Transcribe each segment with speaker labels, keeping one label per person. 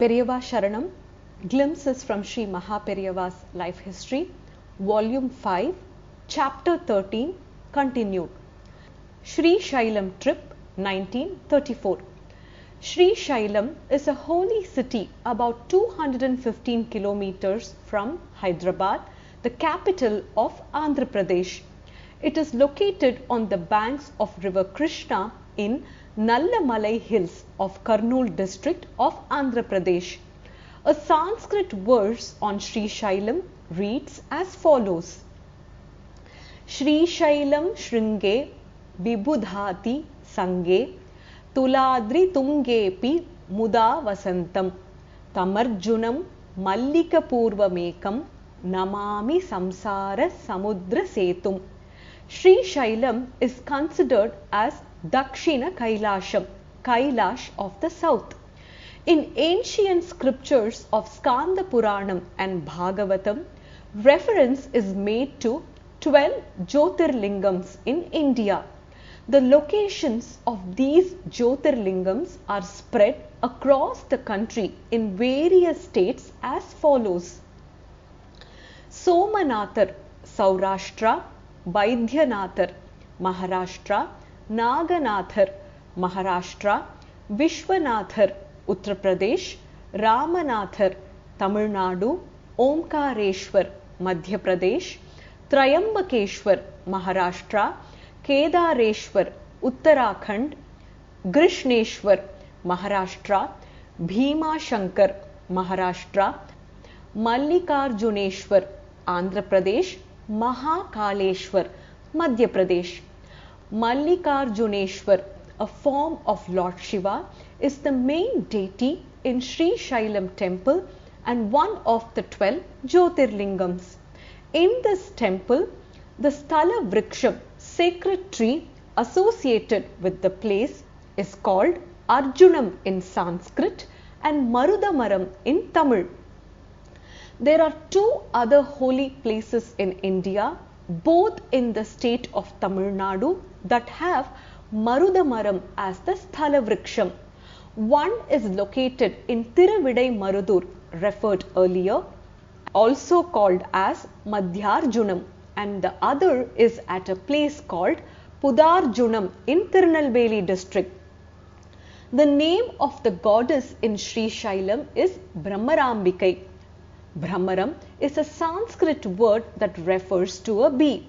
Speaker 1: Periyava Sharanam, Glimpses from Sri MahaPeriyava's Life History, Volume 5, Chapter 13, Continued. Sri Shailam Trip, 1934. Sri Shailam is a holy city about 215 kilometers from Hyderabad, the capital of Andhra Pradesh. It is located on the banks of river Krishna in Nallamalai Hills of Kurnool district of Andhra Pradesh. A Sanskrit verse on Sri Shailam reads as follows: Sri Shailam Shringe Bibudhati Sange Tuladri Tungepi Muda Vasantam Tamarjunam Mallika Purvamekam Namami Samsara Samudra Setum. Sri Shailam is considered as Dakshina Kailasham, Kailash of the south. In ancient scriptures of Skanda Puranam and Bhagavatam, reference is made to 12 Jyotirlingams in India. The locations of these Jyotirlingams are spread across the country in various states as follows: Somanathar, Saurashtra; Vaidhyanathar, Maharashtra; Naganathar, Maharashtra; Vishwanathar, Uttar Pradesh; Ramanathar, Tamil Nadu; Omkareshwar, Madhya Pradesh; Trayambakeshwar, Maharashtra; Kedareshwar, Uttarakhand; Grishneshwar, Maharashtra; Bhima Shankar, Maharashtra; Mallikarjuneshwar, Andhra Pradesh; Mahakaleshwar, Madhya Pradesh. Mallikarjuneshwar, a form of Lord Shiva, is the main deity in Sri Shailam temple and one of the 12 Jyotirlingams. In this temple, the Sthala Vriksham, sacred tree associated with the place, is called Arjunam in Sanskrit and Marudamaram in Tamil. There are two other holy places in India, both in the state of Tamil Nadu, that have Marudamaram as the Sthala Vriksham. One is located in Thiruvidai Marudur, referred earlier, also called as Madhyarjunam, and the other is at a place called Pudarjunam in Tirunelveli district. The name of the goddess in Sri Shailam is Brahmarambikai. Brahmaram is a Sanskrit word that refers to a bee.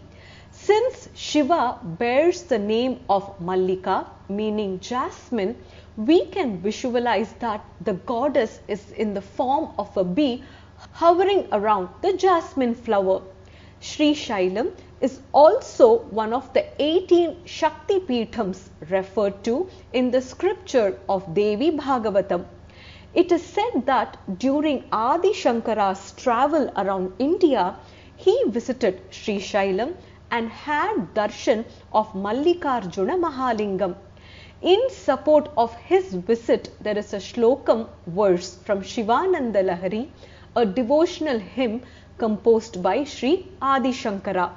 Speaker 1: Since Shiva bears the name of Mallika, meaning jasmine, we can visualize that the goddess is in the form of a bee hovering around the jasmine flower. Sri Shailam is also one of the 18 Shakti Peethams referred to in the scripture of Devi Bhagavatam. It is said that during Adi Shankara's travel around India, he visited Sri Shailam and had darshan of Mallikarjuna Mahalingam. In support of his visit, there is a Slokam verse from Shivananda Lahari, a devotional hymn composed by Sri Adi Shankara.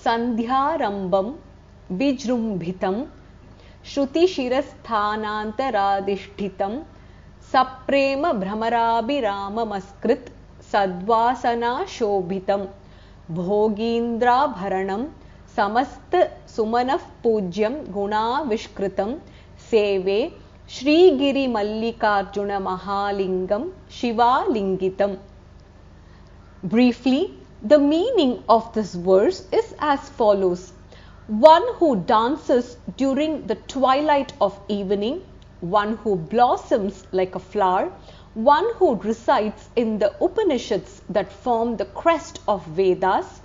Speaker 1: Sandhyarambam Bijrumbhitam Shruti Shirasthanantaradishtitam Saprema Bhramarabhiramaskrit Sadvasana Shobhitam Bhogindra Bharanam Samasta Sumanaf Pujyam Guna Vishkritam Seve Shri Giri Mallikarjuna Mahalingam Shiva Lingitam. Briefly, the meaning of this verse is as follows: one who dances during the twilight of evening, one who blossoms like a flower, one who resides in the Upanishads that form the crest of Vedas,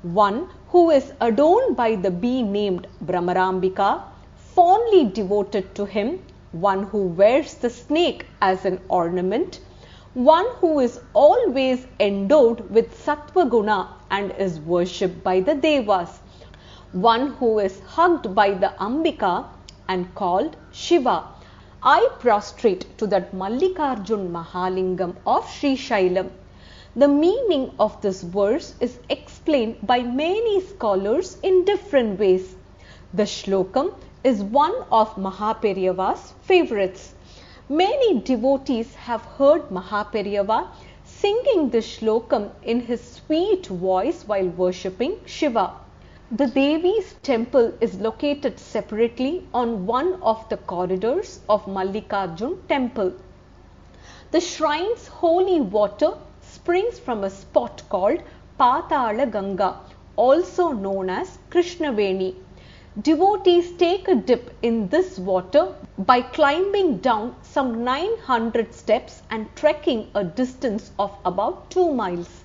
Speaker 1: one who is adorned by the bee named Brahmarambika, fondly devoted to him, one who wears the snake as an ornament, one who is always endowed with Sattva Guna and is worshipped by the Devas, one who is hugged by the Ambika and called Shiva. I prostrate to that Mallikarjun Mahalingam of Sri Shailam. The meaning of this verse is explained by many scholars in different ways. The Shlokam is one of MahaPeriyava's favorites. Many devotees have heard MahaPeriyava singing this shlokam in his sweet voice while worshipping Shiva. The Devi's temple is located separately on one of the corridors of Mallikarjun temple. The shrine's holy water springs from a spot called Patala Ganga, also known as Krishnaveni. Devotees take a dip in this water by climbing down some 900 steps and trekking a distance of about 2 miles.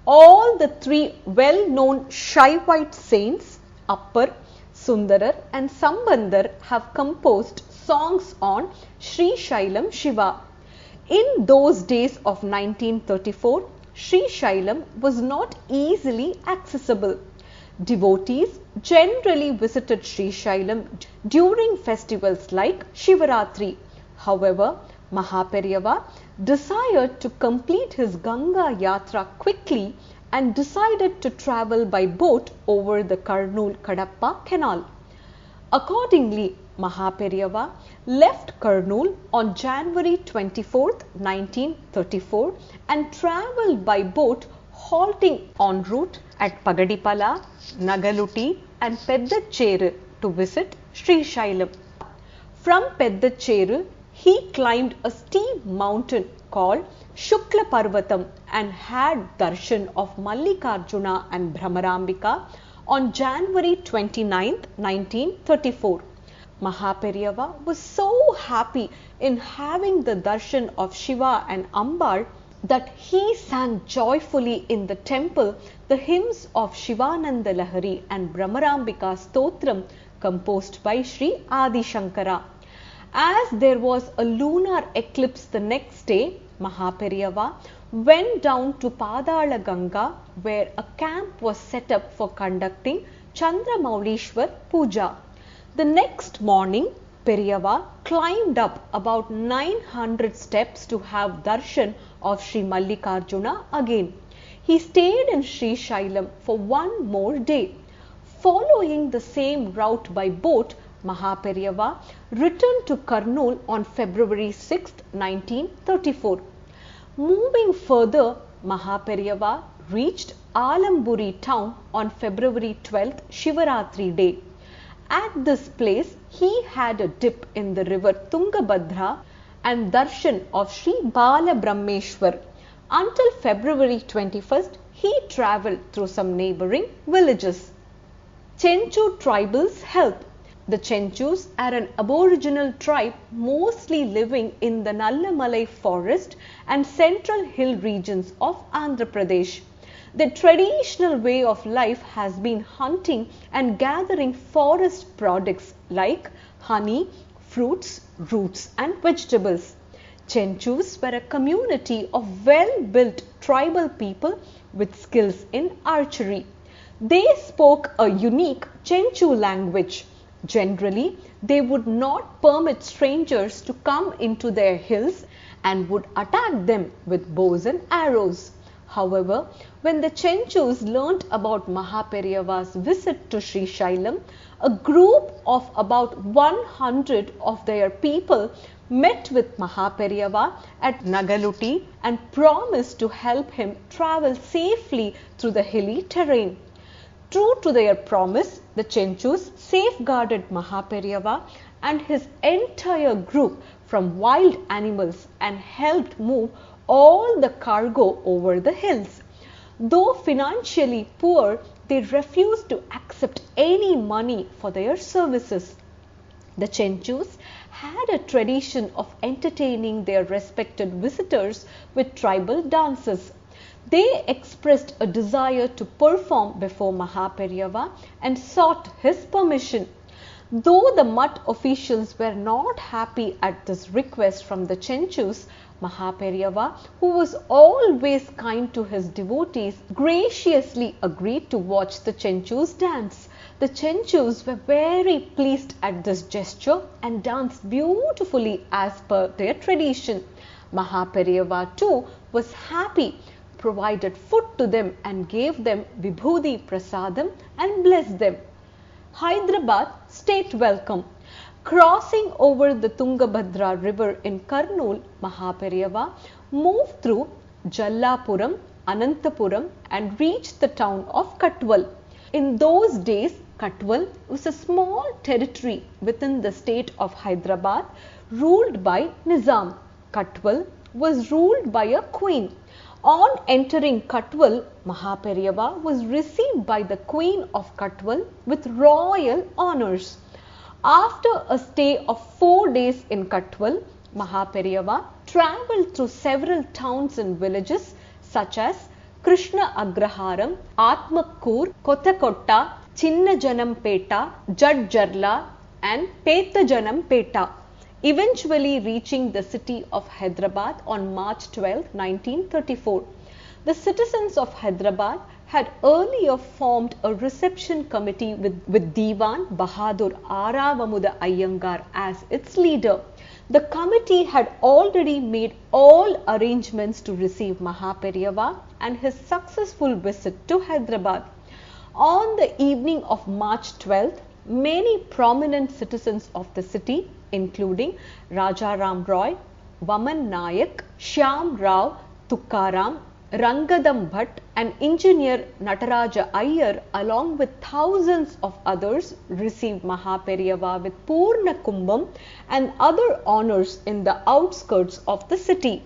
Speaker 1: All the 3 well-known Shaivite saints, Appar, Sundarar and Sambandar, have composed songs on Sri Shailam Shiva. In those days of 1934, Sri Shailam was not easily accessible. Devotees generally visited Sri Shailam during festivals like Shivaratri. However, MahaPeriyava desired to complete his Ganga Yatra quickly and decided to travel by boat over the Karnool-Kadapa canal. Accordingly, MahaPeriyava left Kurnool on January 24, 1934 and travelled by boat, halting en route at Pagadipala, Nagaluti and Peddacheru to visit Sri Shailam. From Peddacheru, he climbed a steep mountain called Shukla Parvatam and had darshan of Mallikarjuna and Bhramarambika on January 29, 1934. MahaPeriyava was so happy in having the darshan of Shiva and Ambal that he sang joyfully in the temple the hymns of Shivananda Lahari and Bhramarambika Stotram composed by Sri Adi Shankara. As there was a lunar eclipse the next day, MahaPeriyava went down to Padala Ganga where a camp was set up for conducting Chandramaulishwar Puja. The next morning, Periyava climbed up about 900 steps to have darshan of Sri Mallikarjuna again. He stayed in Sri Shailam for one more day. Following the same route by boat, MahaPeriyava returned to Kurnool on February 6, 1934. Moving further, MahaPeriyava reached Alamburi town on February 12th, Shivaratri day. At this place, he had a dip in the river Tungabhadra and darshan of Sri Bala Brahmeshwar. Until February 21st, he travelled through some neighbouring villages. Chenchu tribals help. The Chenchus are an aboriginal tribe mostly living in the Nallamalai forest and central hill regions of Andhra Pradesh. The traditional way of life has been hunting and gathering forest products like honey, fruits, roots and vegetables. Chenchus were a community of well-built tribal people with skills in archery. They spoke a unique Chenchu language. Generally, they would not permit strangers to come into their hills and would attack them with bows and arrows. However, when the Chenchus learnt about MahaPeriyava's visit to Sri Shailam, a group of about 100 of their people met with MahaPeriyava at Nagaluti and promised to help him travel safely through the hilly terrain. True to their promise, the Chenchus safeguarded MahaPeriyava and his entire group from wild animals and helped move all the cargo over the hills. Though financially poor, they refused to accept any money for their services. The Chenchus had a tradition of entertaining their respected visitors with tribal dances. They expressed a desire to perform before MahaPeriyava and sought his permission. Though the Mutt officials were not happy at this request from the Chenchus, MahaPeriyava, who was always kind to his devotees, graciously agreed to watch the Chenchus dance. The Chenchus were very pleased at this gesture and danced beautifully as per their tradition. MahaPeriyava too was happy, provided food to them and gave them Vibhudi Prasadam and blessed them. Hyderabad state welcome. Crossing over the Tungabhadra river in Kurnool, Mahaperiyava moved through Jallapuram, Anantapuram and reached the town of Katwal. In those days, Katwal was a small territory within the state of Hyderabad ruled by Nizam. Katwal was ruled by a queen. On entering Katwal, Mahaperiyava was received by the Queen of Katwal with royal honours. After a stay of 4 days in Katwal, Mahaperiyava travelled through several towns and villages such as Krishna Agraharam, Atmakkur, Kottakotta, Chinnajanampeta, Jadjarla and Pettajanampeta, eventually reaching the city of Hyderabad on March 12, 1934. The citizens of Hyderabad had earlier formed a reception committee with Diwan Bahadur Aravamuda Iyengar as its leader. The committee had already made all arrangements to receive Mahaperiyava and his successful visit to Hyderabad. On the evening of March 12th, many prominent citizens of the city, including Raja Ram Roy, Vaman Nayak, Shyam Rao, Tukaram, Rangadam Bhatt and engineer Nataraja Iyer along with thousands of others received Mahaperiyava with Purna Kumbham and other honours in the outskirts of the city.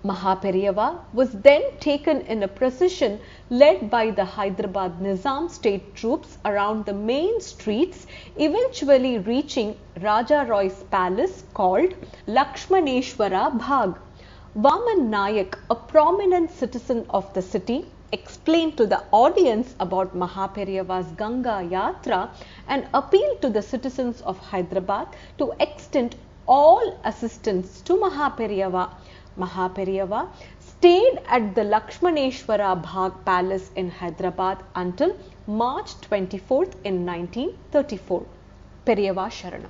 Speaker 1: Mahaperiyava was then taken in a procession led by the Hyderabad Nizam state troops around the main streets, eventually reaching Raja Roy's palace called Lakshmaneshwara Bhag. Vaman Nayak, a prominent citizen of the city, explained to the audience about Mahaperiyava's Ganga Yatra and appealed to the citizens of Hyderabad to extend all assistance to Mahaperiyava. Mahaperiyava stayed at the Lakshmaneshwara Bhag Palace in Hyderabad until March 24th in 1934. Periyava Sharanam.